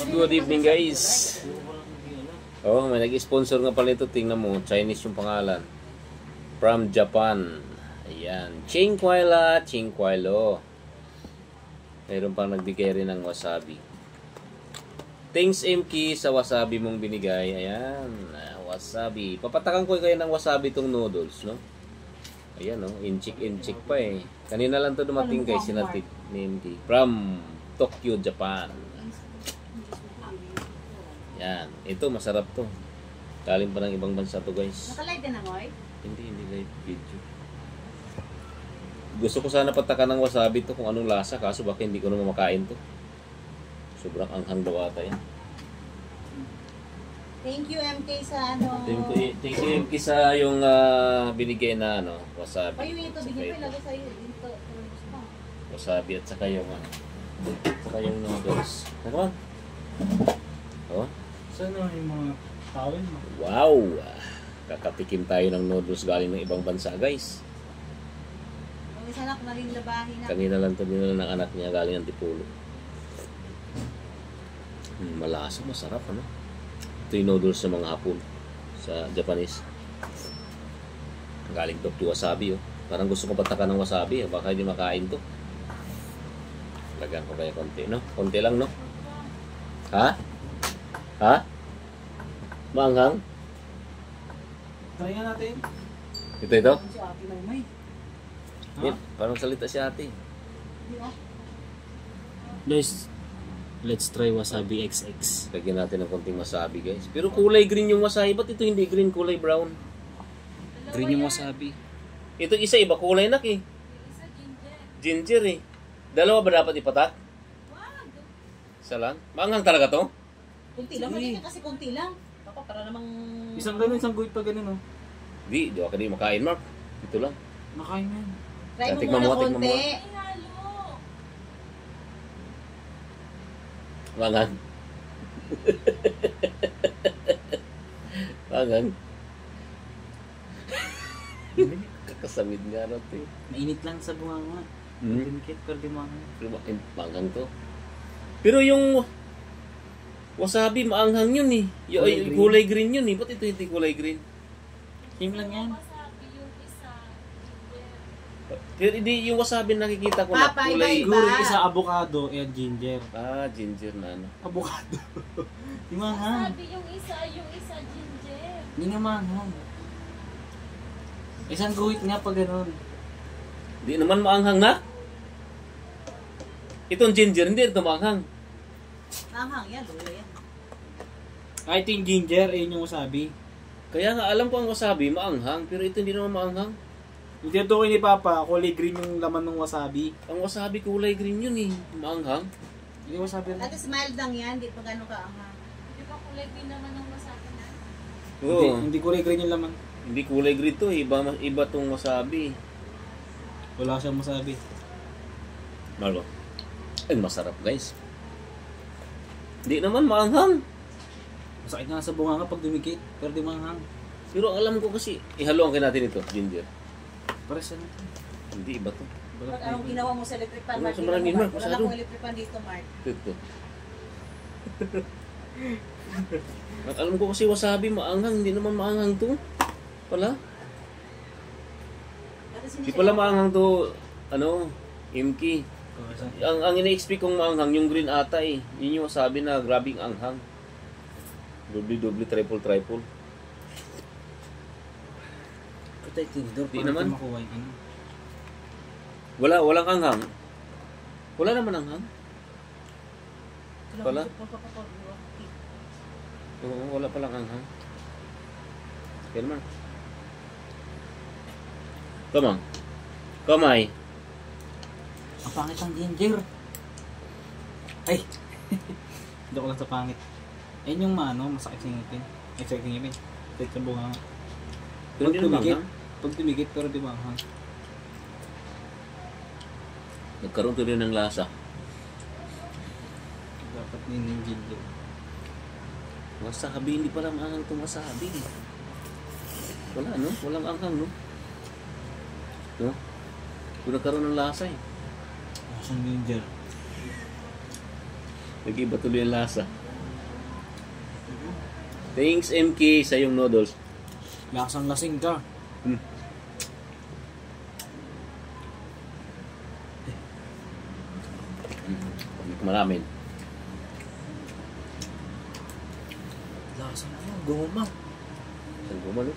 Good evening guys. Oh, may nag-sponsor nga pala ito. Tingnan mo, Chinese yung pangalan. From Japan. Ayan. Chinquaila, Chinquailo. Mayroon pang nagbigay rin ng wasabi. Thanks MK sa wasabi mong binigay. Ayan. Wasabi. Papatakan ko kayo ng wasabi itong noodles, no? Ayan, no? Inchik pa eh. Kanina lang to dumating guys. Sinatik ni MK. From Tokyo, Japan. Yan. Ito, masarap to. Galing pa ng ibang bansa to guys. Naka-live din ako eh? Hindi live video. Gusto ko sana patakan ng wasabi to kung anong lasa. Kaso baka hindi ko naman makain to. Sobrang anghang daw ata yan. Thank you MK sa ano. Thank you MK sa yung binigay na ano, wasabi. O yung ito, bigyan ko ilagay sa'yo. Dito. Wasabi at saka yung saka yung noodles. Ano ba? Oh. Sana yung mga tawin mo. Wow! Kakatikim tayo ng noodles galing ng ibang bansa, guys. Yung isa na rin labahin na. Kanina lang ito din ng anak niya galing ng Tipulo. Malasa, masarap, ano? Ito yung noodles sa mga hapon sa Japanese. Galing to wasabi, oh. Parang gusto ko patakan ng wasabi, baka hindi makain to. Lagyan ko kaya konti, no? Konti lang, no? Ha? Ha? Maanghang? Try nga natin. Ito? Si Ate Maymay. Yan, parang salita si ate. Guys, let's try wasabi XX. Lagyan natin ng konting wasabi, guys. Pero kulay green yung wasabi. Ba't ito hindi green, kulay brown? Green yung wasabi. Ito isa, iba kulay nak eh. Isa ginger. Ginger eh. Dalawa ba dapat ipatak? Wag. Isa lang? Maanghang talaga to? Kunti lang. Mali kasi kunti lang. Papa, para namang... Isang ganun, isang guhit pa ganun, oh. Di ako hindi makain, Mark. Ito lang. Nakain yan. Try mo Tikman muna mo, tikman mo. konti. Ay, halo. Maanghang. Maanghang. Kakasamid nga natin. Mainit lang sa bunganga. Dinikit, pero di mga. Pero maanghang to. Pero yung wasabi, maanghang yun eh. Yung kulay green yun eh. Ba't ito hindi kulay green? Same lang yan. Wasabi yung isa ginger. Pero hindi yung wasabi nakikita ko na Papa, kulay. iba-iba. Siguro isa avocado and ginger. Ah, ginger na ano. Avocado. Di manghang. Wasabi yung isa ginger. Hindi nga manghang. Isang guhit nga pa ganun. Hindi naman maanghang na. Itong ginger, hindi ito maanghang. Nanghang yan. Lula yan. Ito yung ginger, ayun yung wasabi. Kaya nga alam ko ang wasabi maanghang, pero ito hindi naman maanghang. Yung tinutukoy ni Papa, kulay green yung laman ng wasabi. Ang wasabi kulay green yun eh. Maanghang. Yung wasabi rin. At least mild lang yan. Di pa gano'n kaanghang. Di ba kulay green naman ng wasabi na? Oo. Hindi kulay green yung laman. Hindi kulay green to eh. Iba tong wasabi. Wala siyang wasabi. Marlo. Ay, masarap guys. Hindi naman maanghang. Masakit nga sa bunganga pag dumikit, pero di manghang. Pero ang alam ko kasi, ihaluan natin ito, ginger. Pares yan ito. Hindi, iba to. Pag anong ginawa mo sa electric pan, Wala Mark? sa maraming, Mark. Wala Masyado. akong electric pan dito, Mark. Ito. At alam ko kasi wasabi maanghang, hindi naman maanghang to. Wala. Hindi pala maanghang to, ano, imki. Ang ina-expect kong maanghang, yung green ata eh. Yun yung wasabi na grabing anghang. Doble, triple. Patay tinidor, Di para naman. makuha yung ano. Walang anghang. Wala naman anghang. Pala? Oo, wala palang anghang. Yan man. Kamay. Ang pangit ang ginger. Ay! Hindi ko lang sa pangit. Ayun yung masakit sa ngipin. Sakit sa ngipin. Sakit sa bunganga. Pero hindi naman anghang. Pag tumigit, pero di manghang. Nagkaroon to rin ng lasa. Dapat yung ginger. Wasabi, hindi pala maanghang itong wasabi. Wala, no? Walang anghang, no? No? Kung nagkaroon ng lasa eh. Asang ginger. Nag-iba tuloy ang lasa. Thanks MK sa yung noodles. Lasang lasing ka. Maraming. Lasang ano, goma. Saan gumano?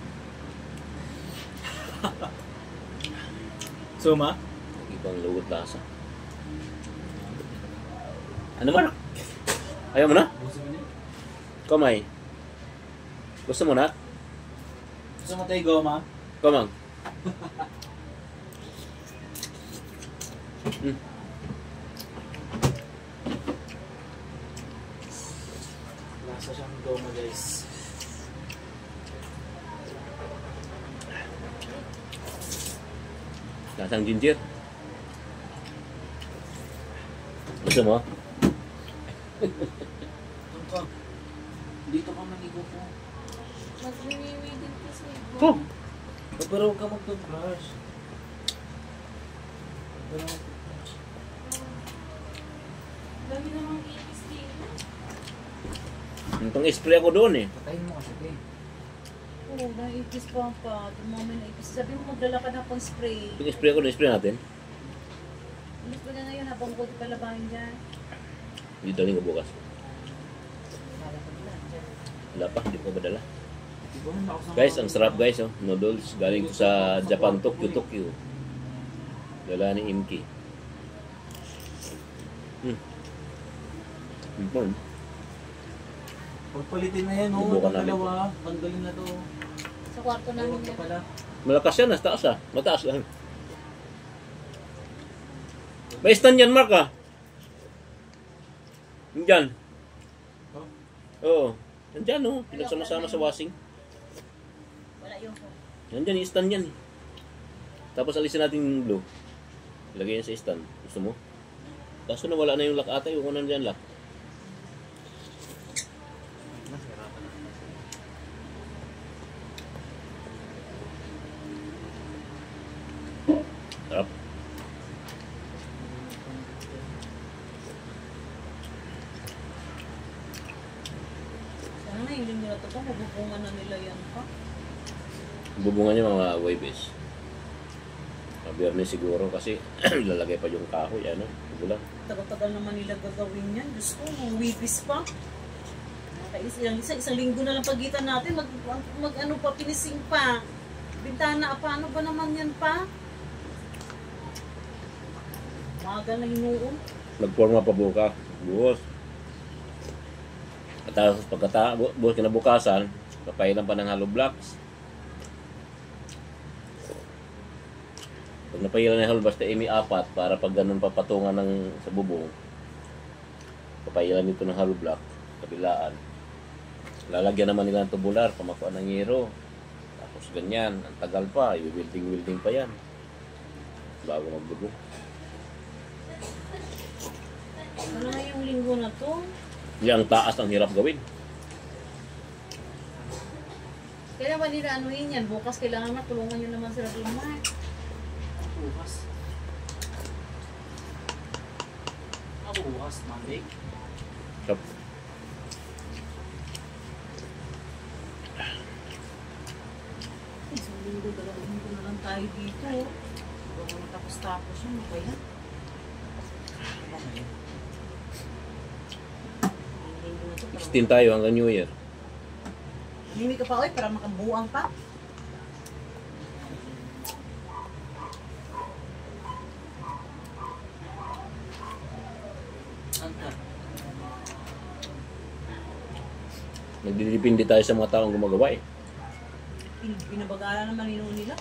Suma? Ibang lugot lasa. Ano man? Ayaw mo na? Kamay. Gusto mo na? Gusto mo tayo goma? Kamang. Lasa siyang goma guys. Lasang ginger. Gusto mo? Dito ka manigo po. Mag-wiwi din kasi. Oh. Pero huwag ka mag-toothbrush. Pero Dami namang ipis dito. Itong spray ako doon eh. patayin mo kasi eh. Oo, naipis pa pa. Tumami na ipis. Sabi mo magdala ka na pang spray. Itong spray ako doon, spray natin. Ilis ko na ngayon habang ko palabahin dyan. Hindi daling ko bukas. Kala ko nila, dyan. Wala pa, hindi ko madala. Diba, lakas ng Guys, ang sarap guys, oh. Noodles. Galing ko sa Japan, Tokyo. Dala ni Imki. Pagpalitin na yan, oh. Subukan namin. Dalawa. Tanggalin na to. Sa kwarto namin Huwag ka yan. pala. Malakas yan, nasa taas ah. Mataas lang. May stand yan, Mark ah. Nandyan. Oh. Oo. Nandyan oh. Pinagsama-sama sa washing. Wala yung phone. Nandyan yung stand yan. Tapos alisin natin yung blue. Ilagay yan sa stand. Gusto mo? Kaso na wala na yung lock ata. Yung kung nandyan lock. Sarap. Sana na yung linggo na ito pa. Mabupungan na nila yan pa. Bubungan niya mga waves. Biyernes siguro kasi lalagay pa yung kahoy. Ano? Bulan. Tagal-tagal naman nila gagawin yan. Diyos ko, wipis pa. Isang linggo na lang pagitan natin. Ano pa, pinising pa. Bintana, paano ba naman yan pa? Magal na hinuon. Nagporma pa buka. Buhos. At tapos buhos kinabukasan, papailan pa ng hollow blocks. Pag napailan ng hollow blocks, taimi 4 para pag ganun papatungan ng sa bubong. Papailan nito ng hollow block, kabilaan. Lalagyan naman nila ng tubular, pamakuan ng yero. Tapos ganyan, ang tagal pa, i-welding pa yan. Bago magbubong. Ano na yung linggo na to? Yung taas ang hirap gawin. Kaya ba nila anuhin yan? Bukas kailangan na tulungan nyo naman sila lumay. Bukas. Bukas, Monday. Sarap. Isang linggo, 2 linggo na lang tayo dito. Huwag mo natapos-tapos yun. Ano ba yan? Ang linggo na to, 16 tayo hanggang New Year. Namimik ka pa, oy, para makabuang pa. Anta. Nagdidipindi tayo sa mga taong gumagawa eh. Binabagala naman nila.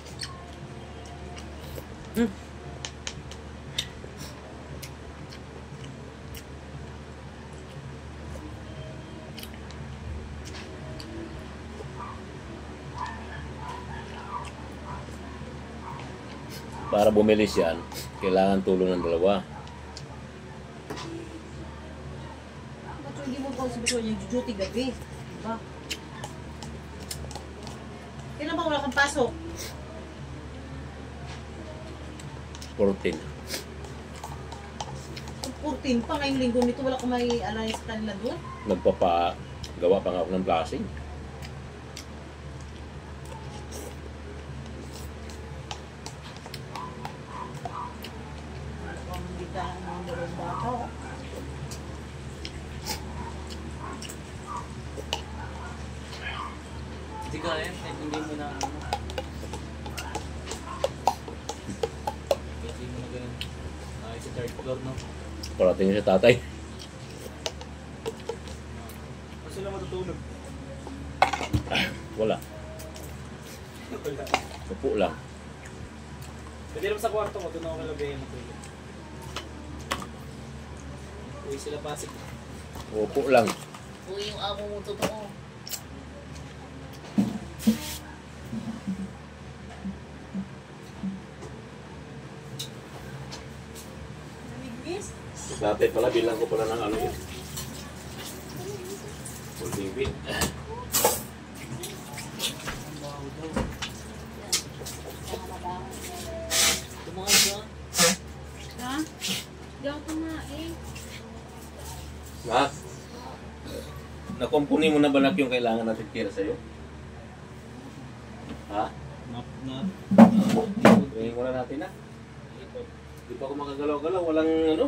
Para bumilis yan, kailangan tulong ng dalawa. Ba't hindi mo pa sabi ko yung duty gabi? Diba? Kailan ba wala kang pasok? 14. 14 pa ngayong linggo nito, wala kang may alay sa kanila doon. Nagpapagawa pa nga ako ng blasing. bigayan kahit hindi mo na ano. Kahit hindi mo na ganun. Ay, sa third floor, no? Parating si tatay. Saan sila matutulog? Wala. Wala. Upo lang. Pwede naman sa kwarto ko, doon ako kalabayan matulog. Uwi sila Pasig. Upo lang. Uy, yung amo mo totoo. Namignis? Dati pala bilang ko pala ng ano yun. Holding bit. Tumakas ka? Ha? Hindi ako kumain. Ha? Nakumpuni mo na ba yung kailangan natin tira sa'yo? Ha? Na. Tingin muna natin na. Di pa ako makagalaw-galaw. Walang ano.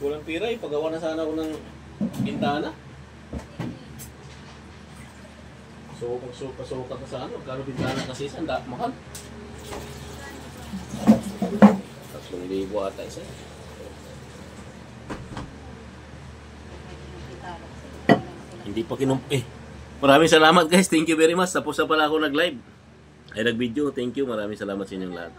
Walang pira. Ipagawa na sana ako ng bintana. So, kung suka-suka ka sa ano, karo bintana kasi isa, mahal. 3,000 ata isa. Hindi pa maraming salamat guys. Thank you very much. Tapos na pala ako nag-live. Ay nag-video. Thank you. Maraming salamat sa inyong lahat.